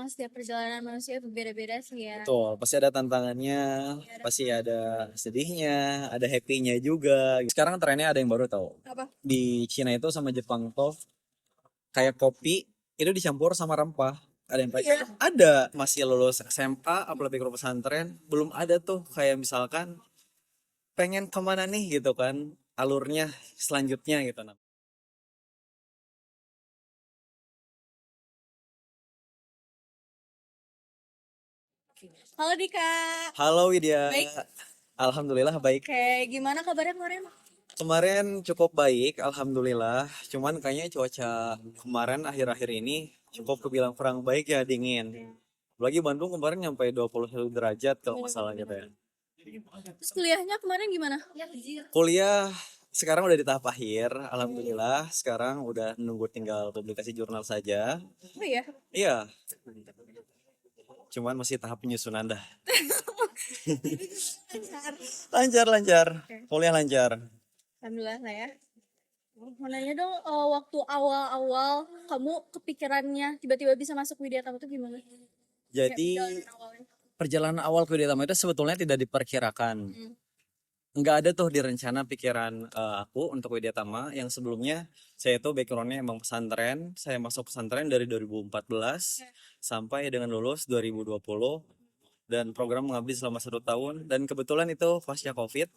emang setiap perjalanan manusia berbeda-beda sih ya. Betul, pasti ada tantangannya, Ada pasti ada sedihnya, ada happy-nya juga. Sekarang trennya ada yang baru tau. apa? Di Cina itu sama Jepang tuh kayak kopi itu dicampur sama rempah. Ada yang pakai? Iya. Ada. Masih lulus SMA, apalagi ke pesantren, belum ada tuh kayak misalkan pengen kemana nih gitu kan, alurnya selanjutnya gitu. Nah. Halo Dika. Halo Widya. Baik. Alhamdulillah baik. Oke, gimana kabarnya kemarin? Kemarin cukup baik, alhamdulillah. Cuman kayaknya cuaca kemarin akhir-akhir ini cukup kebilang kurang baik ya, dingin. Apalagi Bandung kemarin nyampe 21 derajat kalau nggak salah gitu ya. Terus kuliahnya kemarin gimana? Kuliah sekarang udah di tahap akhir, alhamdulillah. Sekarang udah nunggu tinggal publikasi jurnal saja. Oh iya. Iya, cuman masih tahap penyusunan dah. Lancar, kuliah lancar. Alhamdulillah lah ya. Mau nanya dong, waktu awal-awal kamu kepikirannya tiba-tiba bisa masuk Widya Tama itu gimana? Kayak Jadi perjalanan awalnya. perjalanan awal ke Widya Tama itu sebetulnya tidak diperkirakan. Nggak ada tuh di rencana pikiran aku untuk Widya Tama yang sebelumnya saya itu backgroundnya emang pesantren. Saya masuk pesantren dari 2014 sampai dengan lulus 2020 dan program mengabdi selama 1 tahun dan kebetulan itu pasca COVID.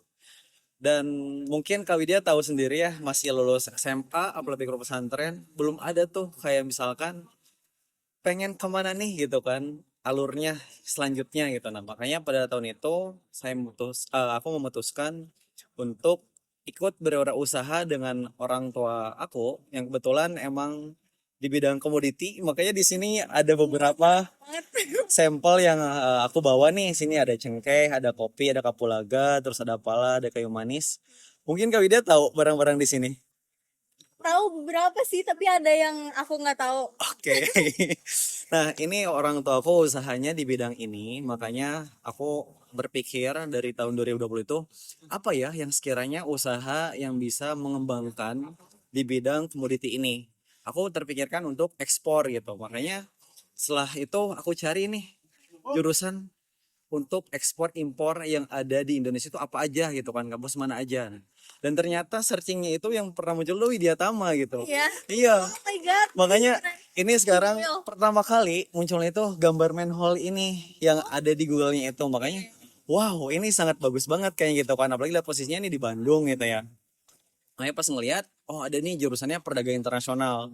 Dan mungkin Kak Widya tahu sendiri ya, masih lulus SMA apalagi ke pesantren belum ada tuh kayak misalkan pengen kemana nih gitu kan, alurnya selanjutnya gitu. Nah makanya pada tahun itu aku memutuskan untuk ikut berwirausaha dengan orang tua aku yang kebetulan emang di bidang komoditi. Makanya di sini ada beberapa sampel yang aku bawa nih. Sini ada cengkeh, ada kopi, ada kapulaga, terus ada pala, ada kayu manis. Mungkin Kak Widya tahu barang-barang di sini. Tahu beberapa sih, tapi ada yang aku nggak tahu. Oke. Nah, ini orang tua aku usahanya di bidang ini, makanya aku berpikir dari tahun 2020 itu apa ya yang sekiranya usaha yang bisa mengembangkan di bidang komoditi ini. Aku terpikirkan untuk ekspor gitu. Makanya setelah itu aku cari nih jurusan untuk ekspor impor yang ada di Indonesia itu apa aja gitu kan, kampus mana aja. Dan ternyata searchingnya itu yang pernah muncul tuh Widya Tama gitu. Iya. Iya, Oh my god. makanya ini sekarang Google. pertama kali munculnya itu gambar manhole ini yang ada di Google-nya itu. Makanya wow, ini sangat bagus banget kayak gitu kan. Apalagi lihat posisinya ini di Bandung gitu ya. Makanya pas ngelihat, oh ada nih jurusannya perdagangan internasional.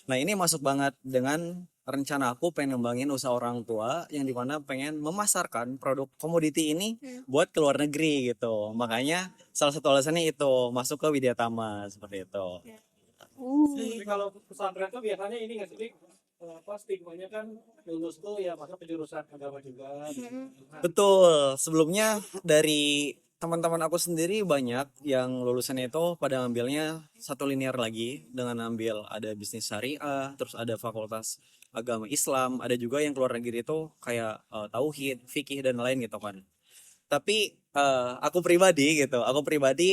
Nah ini masuk banget dengan rencana aku pengen ngembangin usaha orang tua yang dimana pengen memasarkan produk komoditi ini buat ke luar negeri gitu. Makanya salah satu alasannya itu masuk ke Widya Tama seperti itu. Tapi kalau pesantren tuh biasanya ini nggak sih, apa stigmanya kan lulus tuh ya masuk ke jurusan agama juga. Betul, sebelumnya dari teman-teman aku sendiri banyak yang lulusannya itu pada ngambilnya satu linear lagi dengan ambil ada bisnis syariah, terus ada fakultas agama Islam, ada juga yang keluar negeri itu kayak tauhid, fikih dan lain gitu kan. Tapi aku pribadi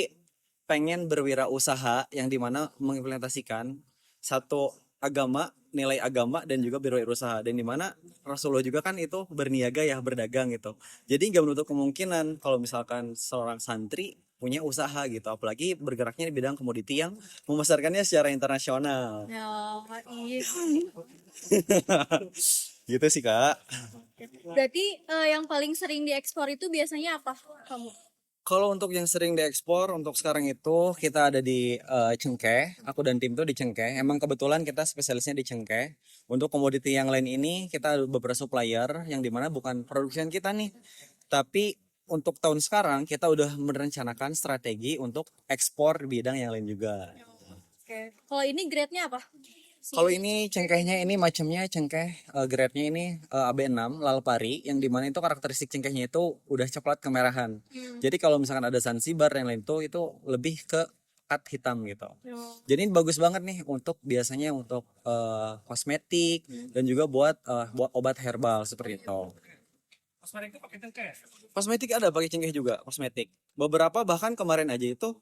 pengen berwirausaha yang dimana mengimplementasikan satu agama, nilai agama dan juga berwirausaha dan dimana Rasulullah juga kan itu berniaga ya berdagang gitu. Jadi nggak menutup kemungkinan kalau misalkan seorang santri punya usaha gitu, apalagi bergeraknya di bidang komoditi yang memasarkannya secara internasional. Ya, iya. Gitu sih Kak. Berarti yang paling sering diekspor itu biasanya apa kamu? Kalau untuk yang sering diekspor untuk sekarang itu kita ada di cengkeh. Aku dan tim tuh di cengkeh. Emang kebetulan kita spesialisnya di cengkeh. Untuk komoditi yang lain ini kita ada beberapa supplier yang dimana bukan produksian kita nih. Tapi untuk tahun sekarang kita udah merencanakan strategi untuk ekspor di bidang yang lain juga. Oke. Kalau ini grade-nya apa? Kalau ini cengkehnya ini macamnya cengkeh grade-nya ini AB6 Lalpari yang dimana itu karakteristik cengkehnya itu udah coklat kemerahan. Jadi kalau misalkan ada Zanzibar yang lain tuh itu lebih ke cut hitam gitu. Jadi ini bagus banget nih untuk biasanya untuk kosmetik dan juga buat obat herbal seperti itu. Kosmetik itu pakai cengkeh. Kosmetik ada pakai cengkeh juga kosmetik. Beberapa bahkan kemarin aja itu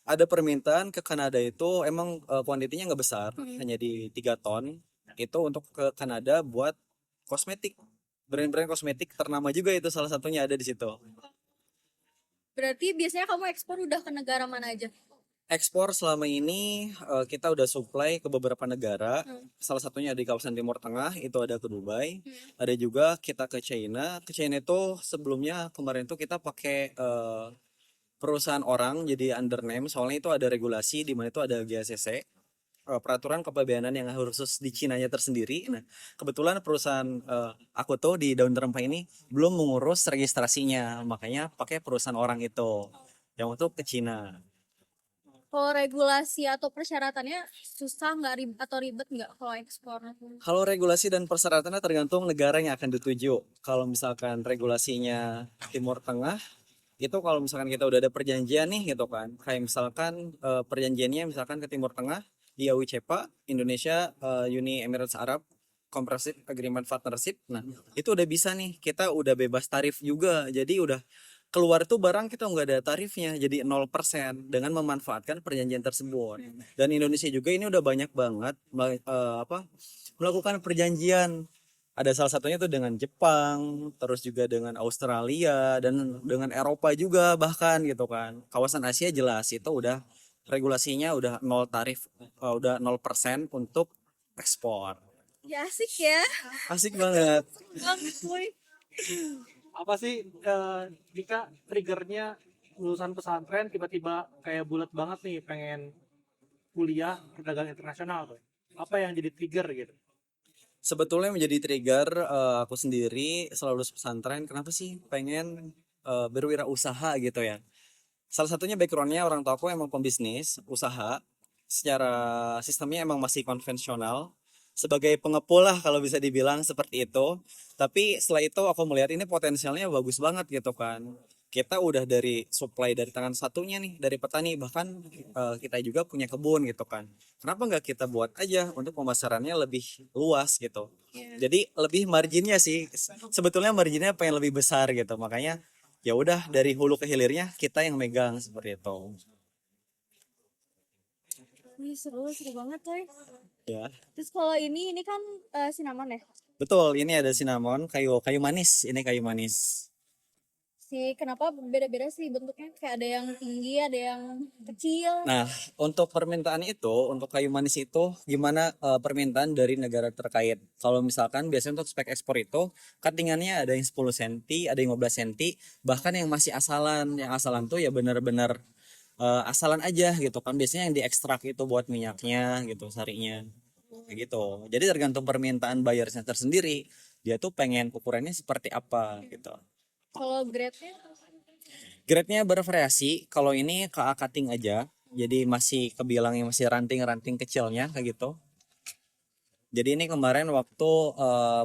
ada permintaan ke Kanada itu emang kuantitinya nggak besar, hanya di 3 ton. Itu untuk ke Kanada buat kosmetik. Brand-brand kosmetik ternama juga itu salah satunya ada di situ. Berarti biasanya kamu ekspor udah ke negara mana aja? Ekspor selama ini kita udah supply ke beberapa negara. Hmm. Salah satunya di kawasan Timur Tengah, itu ada ke Dubai. Hmm. Ada juga kita ke China. Ke China itu sebelumnya kemarin tuh kita pakai perusahaan orang jadi under name, soalnya itu ada regulasi di mana itu ada GACC, peraturan kepabeanan yang khusus di Cinanya tersendiri. Nah, kebetulan perusahaan aku tuh di daun rempah ini belum mengurus registrasinya, makanya pakai perusahaan orang itu yang untuk ke Cina. Kalau regulasi atau persyaratannya susah nggak atau ribet nggak kalau ekspor? Kalau regulasi dan persyaratannya tergantung negara yang akan dituju. Kalau misalkan regulasinya Timur Tengah, itu kalau misalkan kita udah ada perjanjian nih gitu kan, kayak misalkan perjanjiannya misalkan ke Timur Tengah di AUCEPA, Indonesia Uni Emirates Arab Comprehensive Agreement Partnership. Nah, itu udah bisa nih, kita udah bebas tarif juga. Jadi udah keluar tuh barang kita nggak ada tarifnya, jadi 0% dengan memanfaatkan perjanjian tersebut. Dan Indonesia juga ini udah banyak banget melakukan perjanjian. Ada salah satunya tuh dengan Jepang, terus juga dengan Australia dan dengan Eropa juga bahkan gitu kan. Kawasan Asia jelas itu udah regulasinya udah nol tarif, udah 0% untuk ekspor. Ya asik ya. Asik banget. Banget, boy. Apa sih Dika triggernya lulusan pesantren tiba-tiba kayak bulat banget nih pengen kuliah perdagangan internasional tuh? Apa yang jadi trigger gitu? Sebetulnya menjadi trigger aku sendiri selalu lulus pesantren, kenapa sih pengen berwirausaha gitu ya. Salah satunya backgroundnya orang tua aku emang pembisnis usaha, secara sistemnya emang masih konvensional sebagai pengepul lah kalau bisa dibilang seperti itu. Tapi setelah itu aku melihat ini potensialnya bagus banget gitu kan. Kita udah dari supply dari tangan satunya nih dari petani, bahkan kita juga punya kebun gitu kan. Kenapa nggak kita buat aja untuk pemasarannya lebih luas gitu. Iya. Jadi lebih marginnya sih, sebetulnya marginnya pengen lebih besar gitu. Makanya ya udah dari hulu ke hilirnya kita yang megang seperti itu. Wih, seru banget coy. Ya. Terus kalau ini kan cinnamon ya. Betul, ini ada cinnamon, kayu kayu manis. Ini kayu manis. Kenapa beda-beda sih bentuknya? Kayak ada yang tinggi, ada yang kecil. Nah, untuk permintaan itu, untuk kayu manis itu gimana permintaan dari negara terkait. Kalau misalkan biasanya untuk spek ekspor itu cuttingannya ada yang 10 cm, ada yang 15 cm, bahkan yang masih asalan. Yang asalan tuh ya benar-benar asalan aja gitu kan. Biasanya yang diekstrak itu buat minyaknya gitu, sarinya. Kayak gitu. Jadi tergantung permintaan buyernya tersendiri. Dia tuh pengen ukurannya seperti apa gitu. Kalau grade-nya Grade-nya bervariasi. Kalau ini KA cutting aja. Jadi masih kebilangnya masih ranting-ranting kecilnya kayak gitu. Jadi ini kemarin waktu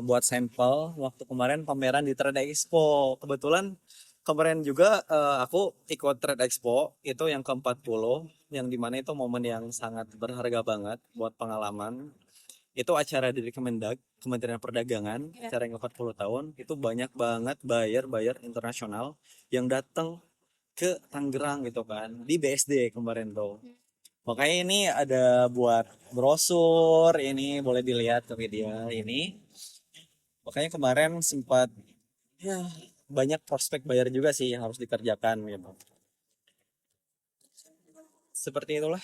buat sampel, waktu kemarin pameran di Trade Expo. Kebetulan kemarin juga aku ikut Trade Expo itu yang ke-40, yang dimana itu momen yang sangat berharga banget buat pengalaman. Itu acara dari Kemendag, Kementerian Perdagangan, ya. acara yang ke-40 tahun, itu banyak banget buyer internasional yang datang ke Tangerang gitu kan, di BSD kemarin tuh. Makanya ini ada buat brosur, ini boleh dilihat ke media ini. Makanya kemarin sempat ya banyak prospek buyer juga sih yang harus dikerjakan gitu. Seperti itulah.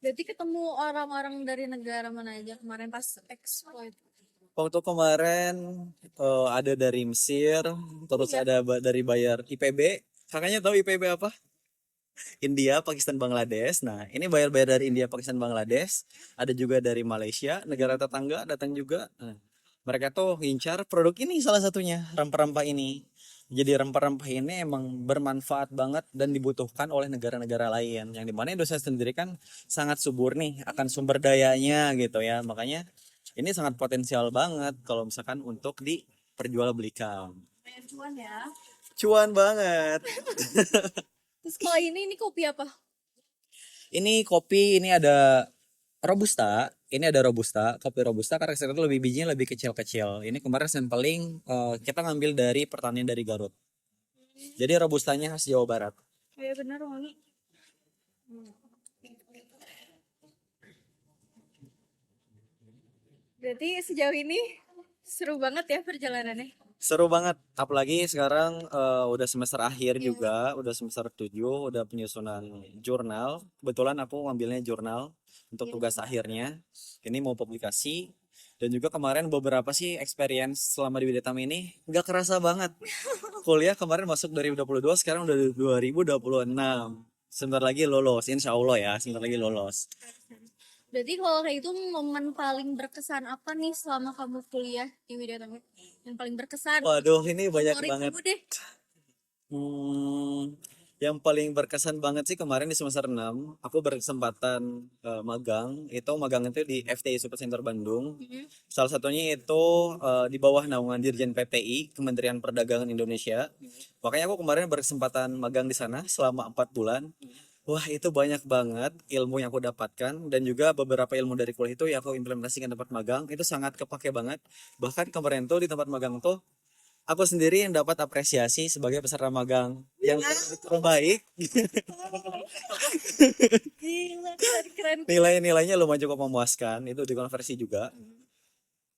berarti ketemu orang-orang dari negara mana aja kemarin pas expo itu? Waktu kemarin ada dari Mesir, terus Iya. ada dari buyer IPB. Kakaknya tahu IPB apa? India, Pakistan, Bangladesh. Nah, ini buyer-buyer dari India, Pakistan, Bangladesh. Ada juga dari Malaysia, negara tetangga datang juga. Nah, mereka tuh ngincar produk ini salah satunya, rempah-rempah ini. Jadi rempah-rempah ini emang bermanfaat banget dan dibutuhkan oleh negara-negara lain. Yang dimana Indonesia sendiri kan sangat subur nih akan sumber dayanya gitu ya. Makanya ini sangat potensial banget kalau misalkan untuk diperjualbelikan. Lumayan cuan ya. Cuan banget. Terus kalau ini kopi apa? Ini kopi, ini ada Robusta. Ini ada Robusta, kopi Robusta karakternya itu lebih bijinya lebih kecil-kecil. Ini kemarin sampling kita ngambil dari pertanian dari Garut. Jadi Robustanya khas Jawa Barat. Kayak bener wangi. Berarti sejauh ini seru banget ya perjalanannya. Seru banget, apalagi sekarang udah semester akhir Iya. juga, udah semester 7, udah penyusunan jurnal. Kebetulan aku ngambilnya jurnal untuk Iya. tugas akhirnya. Ini mau publikasi. Dan juga kemarin beberapa sih experience selama di Widetam ini nggak kerasa banget. Kuliah kemarin masuk 2022, sekarang udah 2026. Sebentar lagi lolos, insya Allah ya, sebentar lagi lolos. Berarti kalau kayak itu momen paling berkesan apa nih selama kamu kuliah di Widya Tama? Yang paling berkesan, Waduh, ini banyak favorit banget. kamu deh. Hmm, yang paling berkesan banget sih kemarin di semester 6 aku berkesempatan magang. Itu magang itu di FTI Supercenter Bandung. Mhm. Salah satunya itu di bawah naungan Dirjen PPI, Kementerian Perdagangan Indonesia. Makanya aku kemarin berkesempatan magang di sana selama 4 bulan. Wah, itu banyak banget ilmu yang aku dapatkan dan juga beberapa ilmu dari kuliah itu yang aku implementasikan di tempat magang itu sangat kepake banget. Bahkan kemarin tuh di tempat magang tuh aku sendiri yang dapat apresiasi sebagai peserta magang yang terbaik. Gila, keren keren. Nilai-nilainya lumayan cukup memuaskan, itu dikonversi juga.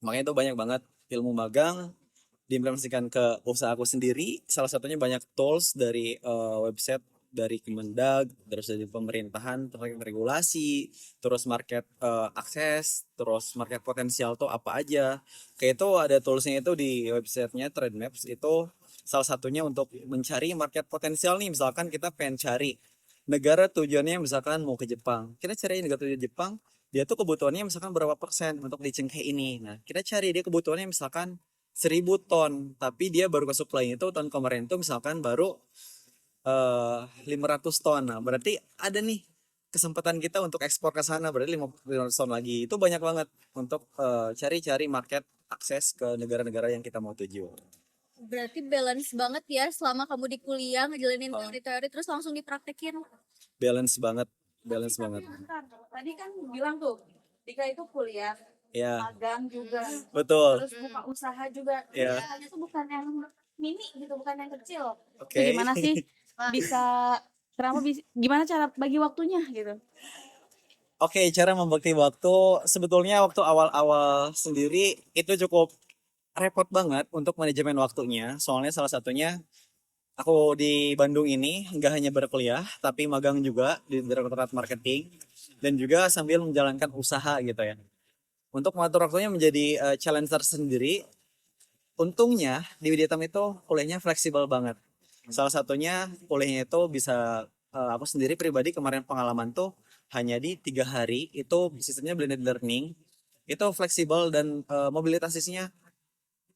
Makanya itu banyak banget ilmu magang diimplementasikan ke usaha aku sendiri. Salah satunya banyak tools dari website dari Kemendag, terus dari pemerintahan terkait regulasi, terus market akses, terus market potensial tuh apa aja. Kayak itu ada toolsnya itu di websitenya Trade Maps itu salah satunya untuk mencari market potensial nih. Misalkan kita pengen cari negara tujuannya misalkan mau ke Jepang, kita cari negara tujuan Jepang, dia tuh kebutuhannya misalkan berapa persen untuk di Cengkeh ini. Nah, kita cari dia kebutuhannya misalkan 1.000 ton, tapi dia baru ke supply itu tahun kemarin itu misalkan baru 500 ton. Nah, berarti ada nih kesempatan kita untuk ekspor ke sana, berarti 500 ton lagi. Itu banyak banget untuk cari-cari market akses ke negara-negara yang kita mau tuju. Berarti balance banget ya selama kamu di kuliah ngejalanin teori-teori terus langsung dipraktekin. Balance banget, balance Tapi banget. bentar, tadi kan bilang tuh, Dika itu kuliah, Ya, magang juga, betul. terus buka usaha juga. Ya, Usahanya tuh bukan yang mini gitu, bukan yang kecil. oke. Itu gimana sih bisa, gimana cara bagi waktunya gitu? Oke, cara membagi waktu sebetulnya waktu awal-awal sendiri itu cukup repot banget untuk manajemen waktunya. Soalnya salah satunya aku di Bandung ini nggak hanya berkuliah, tapi magang juga di Direktorat Marketing dan juga sambil menjalankan usaha gitu ya. Untuk mengatur waktunya menjadi challenge tersendiri. Untungnya di Widitam itu kuliahnya fleksibel banget. Salah satunya kuliahnya itu bisa aku sendiri pribadi kemarin pengalaman tuh hanya di 3 hari itu sistemnya blended learning itu fleksibel dan mobilitasnya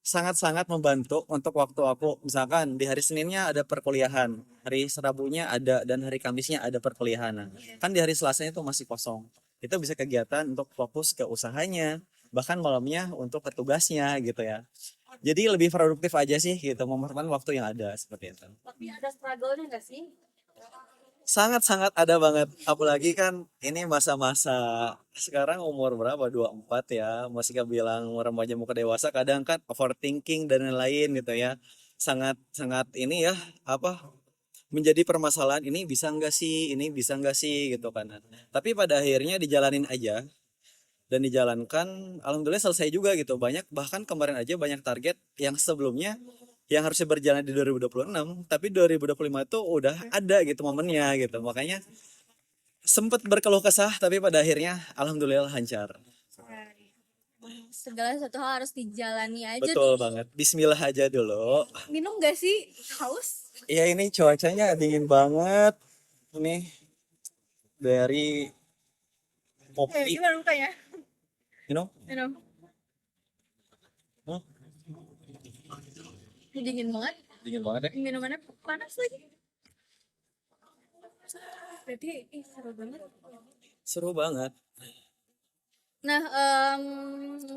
sangat-sangat membantu untuk waktu aku misalkan di hari Seninnya ada perkuliahan, hari Rabunya ada dan hari Kamisnya ada perkuliahan. Nah, kan di hari Selasanya itu masih kosong. Itu bisa kegiatan untuk fokus ke usahanya, bahkan malamnya untuk ke tugasnya gitu ya. Jadi lebih produktif aja sih gitu, memanfaatkan waktu yang ada seperti itu. Tapi ada struggle-nya nggak sih? Sangat-sangat ada banget. Apalagi kan ini masa-masa sekarang umur berapa? 24 ya. Masih gak bilang remaja mau ke dewasa. Kadang kan overthinking dan lain-lain gitu ya. Sangat-sangat ini ya apa menjadi permasalahan ini bisa nggak sih, ini bisa nggak sih gitu kan. Tapi pada akhirnya dijalanin aja dan dijalankan. Alhamdulillah selesai juga gitu. Banyak bahkan kemarin aja banyak target yang sebelumnya yang harusnya berjalan di 2026 tapi 2025 itu udah ada gitu momennya gitu, makanya sempet berkeluh kesah tapi pada akhirnya alhamdulillah lancar. Segala satu hal harus dijalani aja Betul dulu. banget, bismillah aja dulu. Minum gak sih? Haus? Iya, ini cuacanya dingin banget ini dari kopi, Gimana mukanya? you know. Minum. Hmm, Dingin banget. dingin banget ya. Minumannya panas lagi. Berarti seru banget. Seru banget. Nah,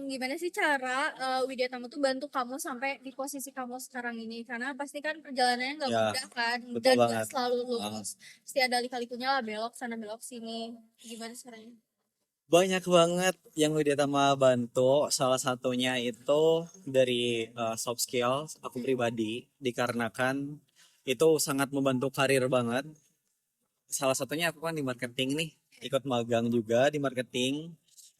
gimana sih cara Widya Tama tuh bantu kamu sampai di posisi kamu sekarang ini? Karena pasti kan perjalanannya nggak Ya, mudah kan, betul dan nggak banget. selalu lurus. Pasti ada lika-likunya lah, belok sana belok sini. Gimana caranya? Banyak banget yang Widyatama bantu. Salah satunya itu dari soft skill aku pribadi, dikarenakan itu sangat membantu karir banget. Salah satunya aku kan di marketing nih, ikut magang juga di marketing.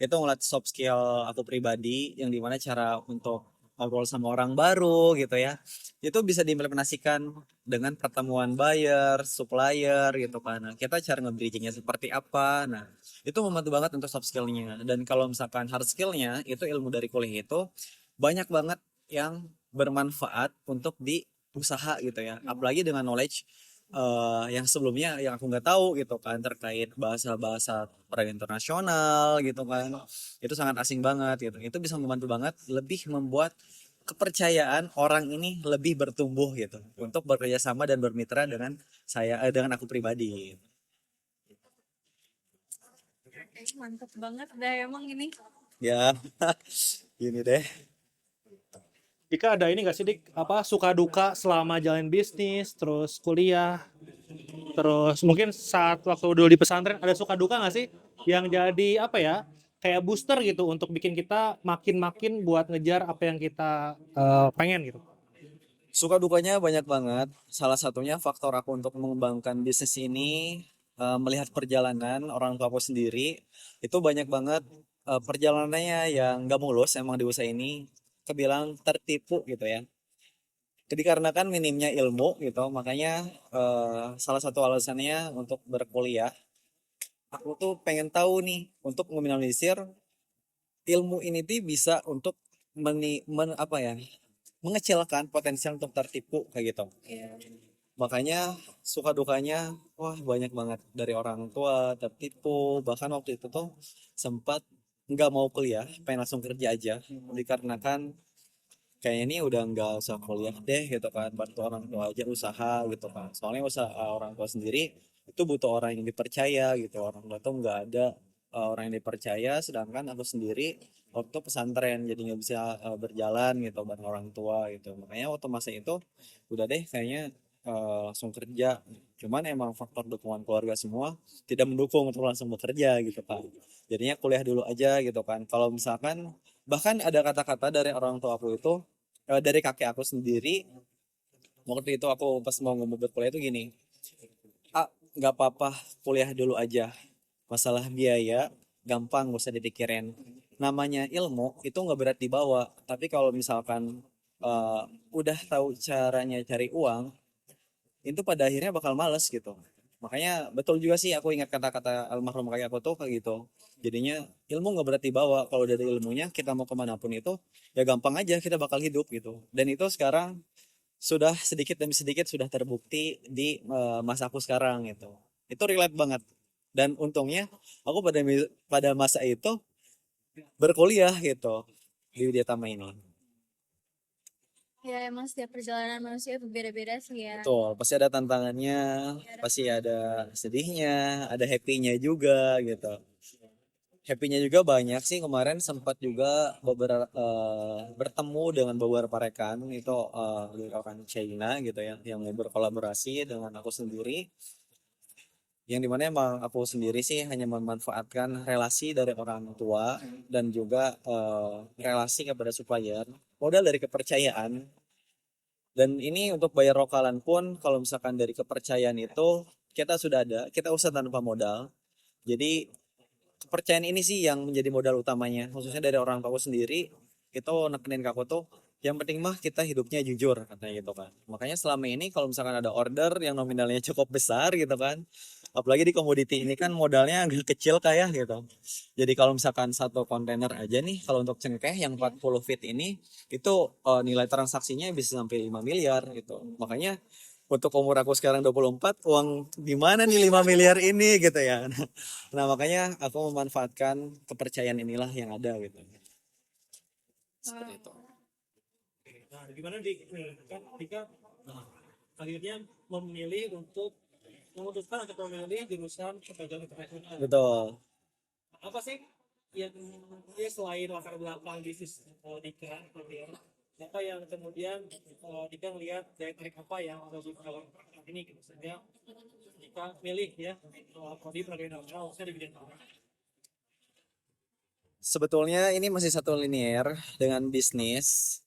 itu ngeliat soft skill aku pribadi yang dimana cara untuk ngobrol sama orang baru gitu ya, itu bisa diimplementasikan dengan pertemuan buyer, supplier gitu kan. Nah, kita cara nge-bridgingnya seperti apa. Nah, itu membantu banget untuk soft skillnya. Dan kalau misalkan hard skillnya, itu ilmu dari kuliah itu banyak banget yang bermanfaat untuk di usaha gitu ya. Apalagi dengan knowledge yang sebelumnya yang aku nggak tahu gitu kan terkait bahasa-bahasa perdagangan internasional gitu kan, itu sangat asing banget gitu. Itu bisa membantu banget lebih membuat kepercayaan orang ini lebih bertumbuh gitu untuk bekerja sama dan bermitra dengan dengan aku pribadi. Mantap banget dah emang ini. Ya. Gini deh. Dika ada ini gak sih Dik, apa suka duka selama jalan bisnis, terus kuliah, terus mungkin saat waktu dulu di pesantren ada suka duka gak sih yang jadi apa ya, kayak booster gitu untuk bikin kita makin-makin buat ngejar apa yang kita pengen gitu. Suka dukanya banyak banget. Salah satunya faktor aku untuk mengembangkan bisnis ini, melihat perjalanan orang tua aku sendiri, itu banyak banget perjalanannya yang gak mulus emang di usaha ini, kebilang tertipu gitu ya. Dikarenakan minimnya ilmu gitu, makanya salah satu alasannya untuk berkuliah, aku tuh pengen tahu nih untuk meminimalisir ilmu ini tuh bisa untuk apa ya, mengecilkan potensial untuk tertipu kayak gitu. Iya. Makanya suka dukanya wah banyak banget, dari orang tua tertipu, bahkan waktu itu tuh sempat nggak mau kuliah, pengen langsung kerja aja dikarenakan kayaknya ini udah nggak usah kuliah deh gitu kan, bantu orang tua aja usaha gitu kan, soalnya usaha orang tua sendiri itu butuh orang yang dipercaya gitu, orang tua tuh nggak ada orang yang dipercaya, sedangkan aku sendiri waktu pesantren jadi nggak bisa berjalan gitu bareng orang tua gitu. Makanya waktu masa itu udah deh kayaknya langsung kerja, cuman emang faktor dukungan keluarga semua tidak mendukung untuk langsung bekerja gitu kan, jadinya kuliah dulu aja gitu kan. Kalau misalkan bahkan ada kata-kata dari orang tua aku itu, dari kakek aku sendiri waktu itu aku pas mau ngomong berkuliah itu gini, ah nggak apa-apa kuliah dulu aja, masalah biaya gampang gak usah dipikirin, namanya ilmu itu nggak berat dibawa, tapi kalau misalkan eh, udah tahu caranya cari uang itu pada akhirnya bakal males gitu. Makanya betul juga sih, aku ingat kata-kata almarhum kakek aku tuh kayak gitu, jadinya ilmu nggak berat dibawa, kalau dari ilmunya kita mau kemanapun itu ya gampang aja kita bakal hidup gitu. Dan itu sekarang sudah sedikit demi sedikit sudah terbukti di masa aku sekarang gitu, itu relate banget. Dan untungnya aku pada masa itu berkuliah gitu di Widya Tama ini. Ya emang setiap perjalanan manusia berbeda-beda sih ya. Betul, pasti ada tantangannya, pasti ada sedihnya, ada happy-nya juga gitu. Happy-nya juga banyak sih, kemarin sempat juga bertemu dengan beberapa rekan itu rekan China gitu ya, yang mau berkolaborasi dengan aku sendiri. Yang dimana emang aku sendiri sih hanya memanfaatkan relasi dari orang tua dan juga relasi kepada supplier, modal dari kepercayaan. Dan ini untuk bayar lokalan pun kalau misalkan dari kepercayaan itu kita sudah ada, kita usah tanpa modal. Jadi kepercayaan ini sih yang menjadi modal utamanya, khususnya dari orang tua sendiri. Itu nekenin ke aku tuh, yang penting mah kita hidupnya jujur katanya gitu kan. Makanya selama ini kalau misalkan ada order yang nominalnya cukup besar gitu kan, apalagi di komoditi ini kan modalnya agak kecil kayak gitu. Jadi kalau misalkan satu kontainer aja nih, kalau untuk cengkeh yang 40 feet ini itu nilai transaksinya bisa sampai 5 miliar gitu. Makanya untuk umur aku sekarang 24, uang di mana nih 5 miliar ini gitu ya. Nah, makanya aku memanfaatkan kepercayaan inilah yang ada gitu. Seperti itu. Nah, gimana Dik? Kan Dika akhirnya memilih untuk memutuskan untuk memilih jurusan perdagangan internasional. Betul. Apa sih yang ya, selain latar belakang bisnis Dika, apa yang kemudian Dika ngelihat dari tarik apa yang ada di perdagangan ini gitu, sehingga Dika milih ya prodi perdagangan internasional khususnya di bidang keuangan. Sebetulnya ini masih satu linear dengan bisnis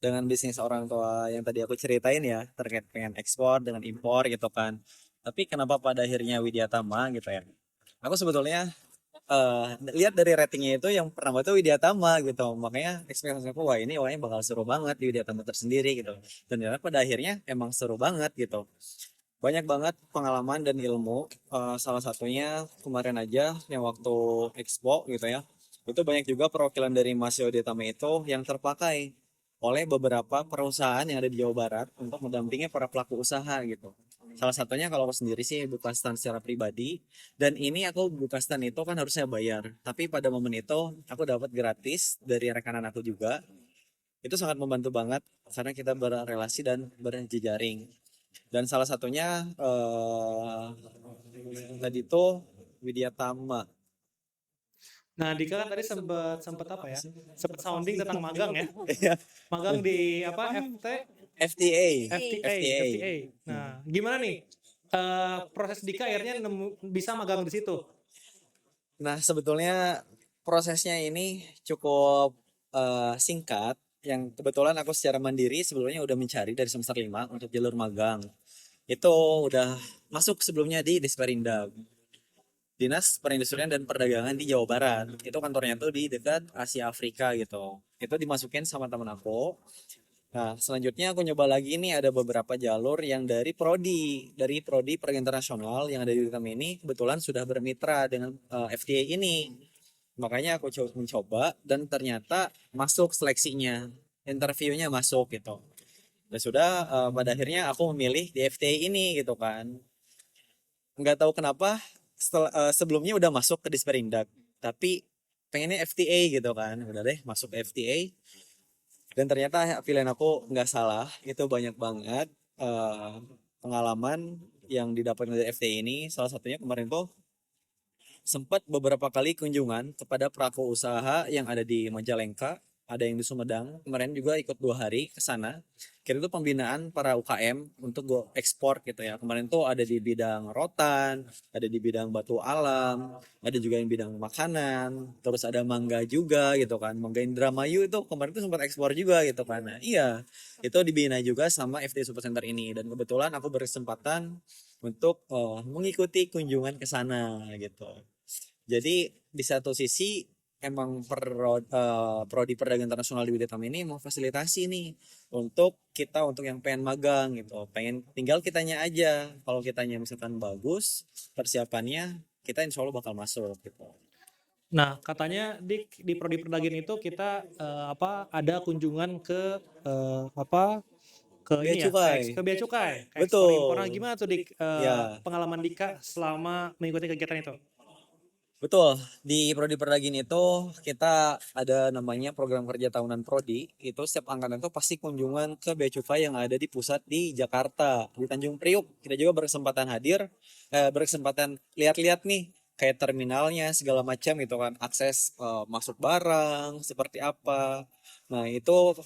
orang tua yang tadi aku ceritain ya, terkait pengen ekspor dengan impor gitu kan. Tapi kenapa pada akhirnya Widya Tama gitu ya? Aku sebetulnya lihat dari ratingnya itu yang pertama tuh Widya Tama gitu, makanya ekspektasi aku wah ini bakal seru banget di Widya Tama tersendiri gitu, dan ternyata pada akhirnya emang seru banget gitu, banyak banget pengalaman dan ilmu. Salah satunya kemarin aja yang waktu Expo gitu ya, itu banyak juga perwakilan dari Mas Widya Tama itu yang terpakai oleh beberapa perusahaan yang ada di Jawa Barat untuk mendampingi para pelaku usaha gitu. Salah satunya kalau aku sendiri sih buka stand secara pribadi, dan ini aku buka stand itu kan harusnya bayar, tapi pada momen itu aku dapat gratis dari rekanan aku juga. Itu sangat membantu banget karena kita berrelasi dan berjejaring. Dan salah satunya tadi itu Widya Tama. Nah, Dika kan tadi sempet sempet apa ya? Sempet sounding tentang magang ya. Iya, Magang di apa? FTA. FTA. Nah, gimana nih proses Dika akhirnya bisa magang di situ? Nah, sebetulnya prosesnya ini cukup singkat. Yang kebetulan aku secara mandiri sebelumnya udah mencari dari semester 5 untuk jalur magang. Itu udah masuk sebelumnya di Disperindag, Dinas Perindustrian dan Perdagangan di Jawa Barat. Itu kantornya tuh di dekat Asia Afrika gitu. Itu dimasukin sama temen aku. Nah, selanjutnya aku nyoba lagi nih ada beberapa jalur yang dari Prodi Perdagangan Internasional yang ada di UTM ini kebetulan sudah bermitra dengan FTA ini. Makanya aku mencoba dan ternyata masuk seleksinya, interviewnya masuk gitu. Dan sudah pada akhirnya aku memilih di FTA ini gitu kan. Nggak tahu kenapa sebelumnya udah masuk ke Disperindak, tapi pengennya FTA gitu kan. Udah deh masuk ke FTA, dan ternyata pilihan aku nggak salah. Itu banyak banget pengalaman yang didapat dari FTA ini. Salah satunya kemarin tuh sempat beberapa kali kunjungan kepada pelaku usaha yang ada di Majalengka, ada yang di Sumedang. Kemarin juga ikut 2 hari ke sana. Kira itu pembinaan para UKM untuk go ekspor gitu ya. Kemarin tuh ada di bidang rotan, ada di bidang batu alam, ada juga yang bidang makanan, terus ada mangga juga gitu kan. Mangga Indramayu itu kemarin tuh sempat ekspor juga gitu kan. Nah, iya, itu dibina juga sama FT Super Center ini, dan kebetulan aku berkesempatan untuk mengikuti kunjungan ke sana gitu. Jadi di satu sisi emang prodi perdagangan internasional di Widya Tama ini memfasilitasi nih untuk kita, untuk yang pengen magang gitu, pengen tinggal kitanya aja. Kalau kitanya misalkan bagus persiapannya, kita insya Allah bakal masuk gitu. Nah, katanya di prodi perdagangan itu kita ada kunjungan ke Bea ini ya, cukai. ke bea cukai, ke ekspor Betul. impor. Nah, gimana tuh Ya, pengalaman Dika selama mengikuti kegiatan itu? betul. Di Prodi Perdagangan itu kita ada namanya program kerja tahunan Prodi. Itu setiap angkatan itu pasti kunjungan ke Bea Cukai yang ada di pusat di Jakarta, di Tanjung Priuk. Kita juga berkesempatan hadir, berkesempatan lihat-lihat nih kayak terminalnya segala macam gitu kan, akses masuk barang seperti apa. Nah, itu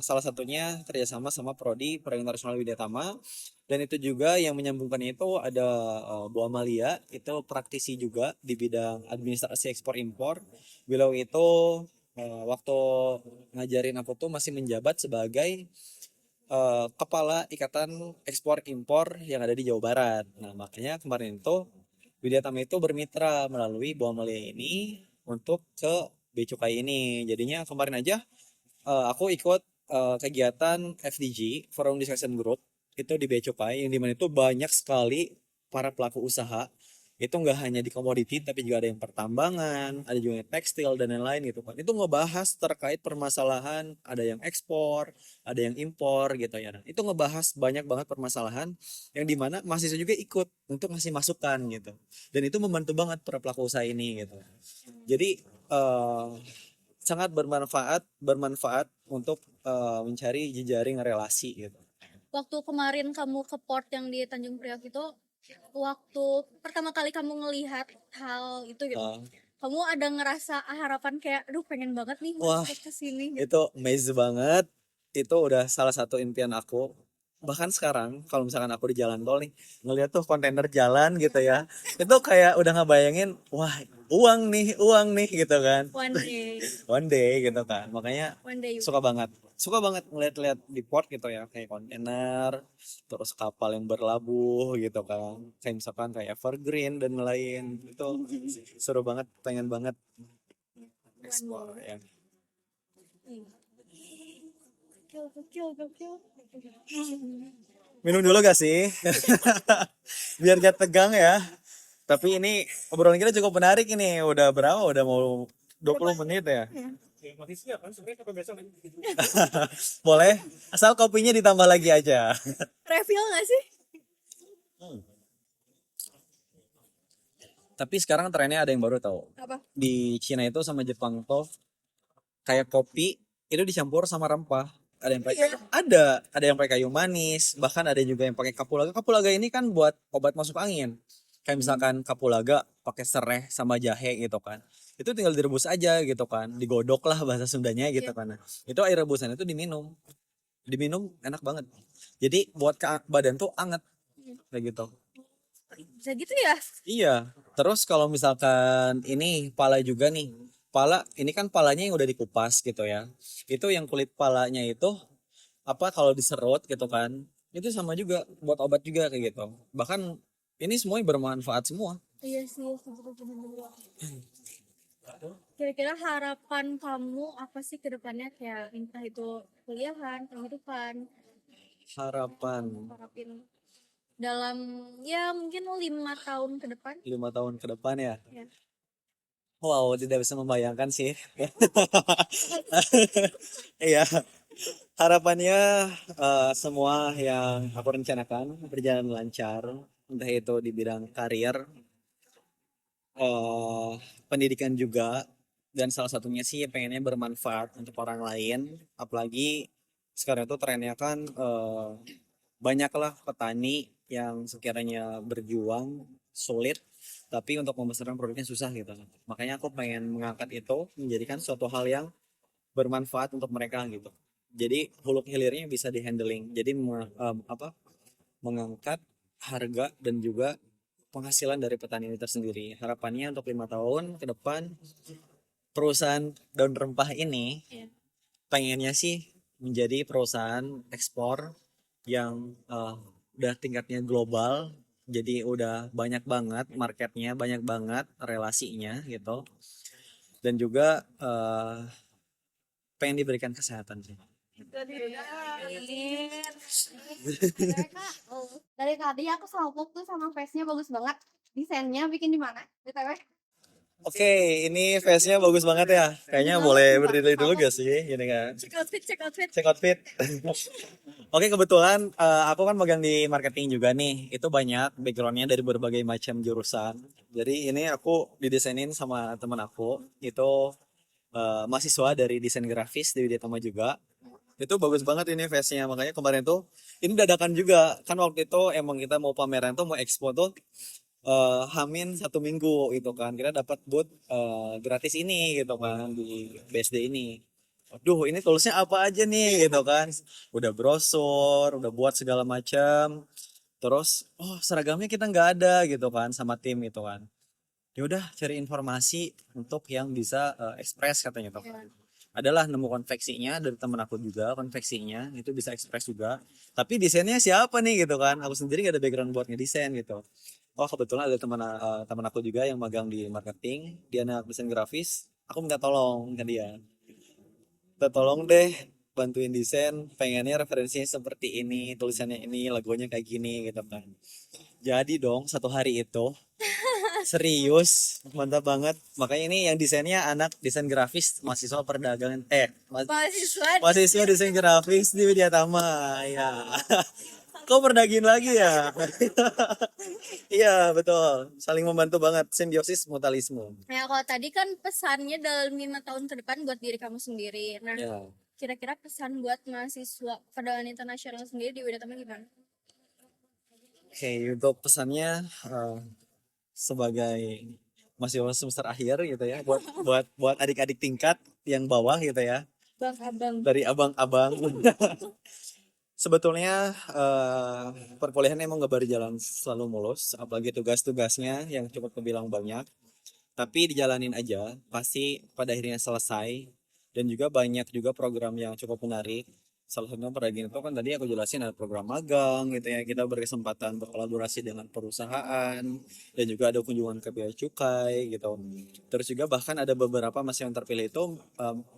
salah satunya kerjasama sama Prodi Perdagangan Internasional Widya Tama. Dan itu juga yang menyambungkan itu ada Bu Amalia, itu praktisi juga di bidang administrasi ekspor impor. Beliau itu waktu ngajarin aku tuh masih menjabat sebagai kepala Ikatan Ekspor Impor yang ada di Jawa Barat. Nah, makanya kemarin itu Widya Tama itu bermitra melalui Bu Amalia ini untuk ke Bea Cukai ini. Jadinya kemarin aja aku ikut kegiatan FDG, Forum Discussion Group, itu di Bea Cukai, yang dimana itu banyak sekali para pelaku usaha. Itu nggak hanya di komoditi, tapi juga ada yang pertambangan, ada juga yang tekstil dan lain-lain gitu kan. Itu ngebahas terkait permasalahan, ada yang ekspor, ada yang impor gitu ya. Nah, itu ngebahas banyak banget permasalahan yang dimana mahasiswa juga ikut untuk ngasih masukan gitu. Dan itu membantu banget para pelaku usaha ini gitu. Jadi sangat bermanfaat untuk mencari jejaring relasi gitu. Waktu kemarin kamu ke port yang di Tanjung Priok itu, waktu pertama kali kamu ngelihat hal itu gitu, kamu ada ngerasa harapan kayak, aduh pengen banget nih Wah, masuk ke sini gitu. itu amazing banget. Itu udah salah satu impian aku. bahkan sekarang kalau misalkan aku di jalan tol nih ngeliat tuh kontainer jalan gitu ya, itu kayak udah ngebayangin wah uang nih gitu kan, One day, one day gitu kan. Makanya one day you. suka banget ngeliat-liat di port gitu ya, kayak kontainer terus kapal yang berlabuh gitu kan, kayak misalkan kayak Evergreen dan lain itu seru banget, pengen banget explore ya. Gokil. Minum dulu gak sih? Biar gak tegang ya. Tapi ini obrolan kita cukup menarik ini. Udah berapa? Udah mau 20 menit ya? Masih siap kan sebenarnya sampai besok. Boleh? Asal kopinya ditambah lagi aja. Refill nggak sih? Tapi sekarang trennya ada yang baru tau. Apa? Di Cina itu sama Jepang tuh kayak kopi itu dicampur sama rempah. Ada yang pakai ada yang pakai kayu manis, bahkan ada juga yang pakai kapulaga. Kapulaga ini kan buat obat masuk angin. Kayak misalkan kapulaga pakai serai sama jahe gitu kan. Itu tinggal direbus aja gitu kan. Digodok lah bahasa Sundanya gitu kan. Nah, itu air rebusan itu diminum. Diminum enak banget. Jadi buat badan tuh anget kayak gitu. Bisa gitu ya? Iya. Terus kalau misalkan ini pala juga nih. Pala ini kan palanya yang udah dikupas gitu ya. Itu yang kulit palanya itu apa kalau diserut gitu kan. Itu sama juga buat obat juga kayak gitu. Bahkan ini semuanya bermanfaat semua. Iya sih, bener-bener. Kira-kira harapan kamu apa sih ke depannya, kayak entah itu kuliahan, kehidupan, Harapan harapin dalam ya mungkin 5 tahun ke depan. 5 tahun ke depan ya. Ya. Wow, tidak bisa membayangkan sih. Iya, harapannya semua yang aku rencanakan berjalan lancar, entah itu di bidang karir, eh pendidikan juga, dan salah satunya sih pengennya bermanfaat untuk orang lain. Apalagi sekarang itu trennya kan banyaklah petani yang sekiranya berjuang sulit, tapi untuk membesarkan produknya susah gitu. Makanya aku pengen mengangkat itu menjadikan suatu hal yang bermanfaat untuk mereka gitu. Jadi hulu hilirnya bisa dihandling. Jadi mengangkat harga dan juga penghasilan dari petani itu tersendiri. Harapannya untuk 5 tahun ke depan perusahaan daun rempah ini Iya. pengennya sih menjadi perusahaan ekspor yang udah tingkatnya global. Jadi udah banyak banget marketnya, banyak banget relasinya gitu. Dan juga pengen diberikan kesehatan sih. Dari tadi aku salpuk tuh sama face-nya bagus banget. Desainnya bikin di mana? BTW. Oke, ini face-nya bagus banget ya. Kayaknya boleh berdiri dulu gak sih? Gini kan. Check outfit. Check outfit. Oke, kebetulan aku kan magang di marketing juga nih. Itu banyak backgroundnya dari berbagai macam jurusan. Jadi ini aku didesainin sama teman aku. Itu mahasiswa dari desain grafis di Widyatama juga. Itu bagus banget ini face-nya. Makanya kemarin tuh ini dadakan juga. Kan waktu itu emang kita mau pameran tuh, mau expo tuh Hamin 1 minggu gitu kan, kita dapat booth gratis ini gitu kan di BSD ini. Aduh, ini tulisnya apa aja nih gitu kan, udah brosur, udah buat segala macam. Terus seragamnya kita nggak ada gitu kan sama tim gitu kan. Ya udah cari informasi untuk yang bisa ekspres katanya tuh kan. Adalah nemu konveksinya dari temen aku juga, konveksinya itu bisa ekspres juga, tapi desainnya siapa nih gitu kan, aku sendiri gak ada background buat ngedesain gitu. Kebetulan ada teman aku juga yang magang di marketing, dia anak desain grafis. Aku minta tolong ke dia, tolong deh bantuin desain, pengennya referensinya seperti ini, tulisannya ini, logonya kayak gini gitu kan. Jadi dong satu hari itu serius, mantap banget. Makanya ini yang desainnya anak desain grafis mahasiswa perdagangan mahasiswa desain grafis di Widyatama ya. Kok perdagin lagi ya? Iya betul, saling membantu banget, simbiosis mutualisme. Nah, kalau tadi kan pesannya dalam 5 tahun ke depan buat diri kamu sendiri. Nah, Ya. kira-kira pesan buat mahasiswa perdagangan internasional sendiri di Widyatama gimana? Oke, untuk pesannya sebagai mahasiswa semester akhir gitu ya, buat adik-adik tingkat yang bawah gitu ya, Bang Abang. dari abang-abang. Sebetulnya perkuliahan emang gak berjalan selalu mulus, apalagi tugas-tugasnya yang cukup terbilang banyak. Tapi dijalanin aja, pasti pada akhirnya selesai. Dan juga banyak juga program yang cukup menarik. Salah satunya pada gini itu kan tadi aku jelasin ada program magang gitu ya. Kita berkesempatan berkolaborasi dengan perusahaan dan juga ada kunjungan ke bea cukai gitu. Terus juga bahkan ada beberapa mahasiswa yang terpilih itu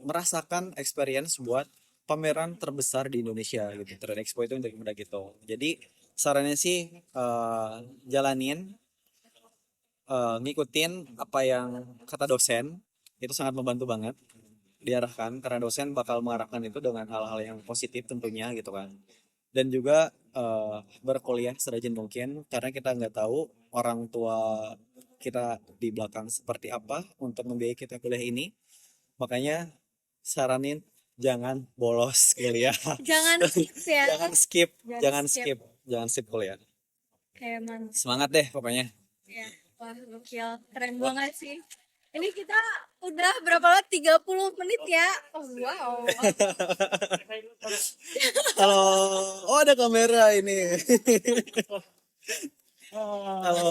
merasakan experience buat pameran terbesar di Indonesia gitu. Trade Expo itu untuk muda gitu. Jadi sarannya sih jalanin, ngikutin apa yang kata dosen, itu sangat membantu banget diarahkan karena dosen bakal mengarahkan itu dengan hal-hal yang positif tentunya gitu kan. Dan juga berkuliah serajin mungkin karena kita nggak tahu orang tua kita di belakang seperti apa untuk membiayai kita kuliah ini. Makanya saranin jangan bolos kuliah. Jangan skip ya. Jangan skip, Jangan skip. jangan skip kuliah. Kayak mantap Semangat deh pokoknya. ya. Wah, gokil. Keren banget sih. Ini kita udah berapa lama? 30 menit ya. Oh, wow. Halo, oh ada kamera ini. Halo.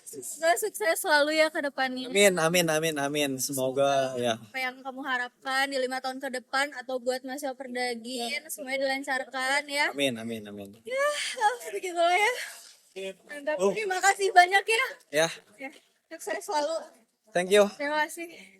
Semoga sukses selalu ya ke depannya. Amin. Semoga ya. Apa yang kamu harapkan di 5 tahun ke depan atau buat mahasiswa Perdagin semuanya dilancarkan ya. Amin. Begitulah ya. Mantap. Terima kasih banyak ya. Ya, Ya, sukses selalu. thank you. Terima kasih.